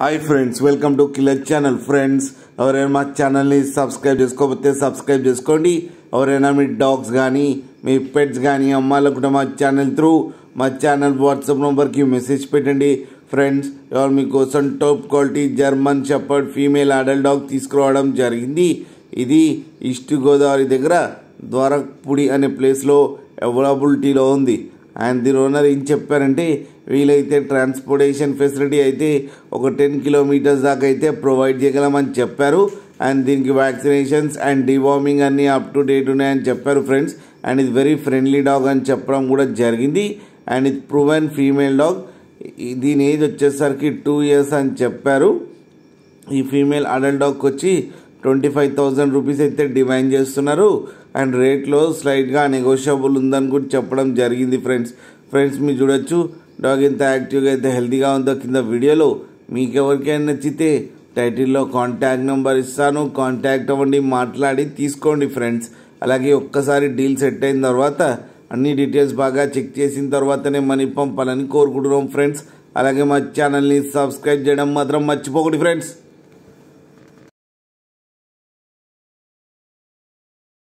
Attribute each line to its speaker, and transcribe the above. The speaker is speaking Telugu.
Speaker 1: Hi friends, welcome to killer channel. Friends, ఎవరైనా మా ఛానల్ని సబ్స్క్రైబ్ చేసుకోకపోతే సబ్స్క్రైబ్ చేసుకోండి. ఎవరైనా మీ డాగ్స్ కానీ మీ పెట్స్ కానీ అమ్మాలనుకుంటే మా ఛానల్ త్రూ మా ఛానల్ వాట్సాప్ నెంబర్కి మెసేజ్ పెట్టండి. ఫ్రెండ్స్, ఎవరు మీకోసం top quality German shepherd female adult dog తీసుకురావడం జరిగింది. ఇది ఈస్ట్ గోదావరి దగ్గర ద్వారక్పూడి అనే ప్లేస్లో అవైలబిలిటీలో ఉంది. అండ్ దీని ఓనర్ ఏం చెప్పారంటే, వీలైతే ట్రాన్స్పోర్టేషన్ ఫెసిలిటీ అయితే ఒక 10 కిలోమీటర్స్ దాకా అయితే ప్రొవైడ్ చేయగలమని చెప్పారు. అండ్ దీనికి వ్యాక్సినేషన్స్ అండ్ డివార్మింగ్ అన్నీ అప్ టు డేట్ ఉన్నాయని చెప్పారు ఫ్రెండ్స్. అండ్ ఇది వెరీ ఫ్రెండ్లీ డాగ్ అని చెప్పడం కూడా జరిగింది. అండ్ ఇది ప్రూవెన్ ఫీమేల్ డాగ్. దీని ఏజ్ వచ్చేసరికి 2 years అని చెప్పారు. ఈ ఫీమేల్ అడల్ట్ డాగ్కి వచ్చి 25,000 రూపీస్ అయితే డిమాండ్ చేస్తున్నారు. అండ్ రేట్లో స్లైట్గా నెగోషియబుల్ ఉందని కూడా చెప్పడం జరిగింది ఫ్రెండ్స్ మీరు చూడొచ్చు డాగ్ ఎంత యాక్టివ్గా అయితే హెల్తీగా ఉందో కింద వీడియోలో. మీకు ఎవరికైనా నచ్చితే టైటిల్లో కాంటాక్ట్ నెంబర్ ఇస్తాను, కాంటాక్ట్ అవ్వండి, మాట్లాడి తీసుకోండి ఫ్రెండ్స్. అలాగే ఒక్కసారి డీల్ సెట్ అయిన తర్వాత అన్ని డీటెయిల్స్ బాగా చెక్ చేసిన తర్వాతనే మనీ పంపాలని కోరుకుంటున్నాం ఫ్రెండ్స్. అలాగే మా ఛానల్ని సబ్స్క్రైబ్ చేయడం మాత్రం మర్చిపోకండి ఫ్రెండ్స్.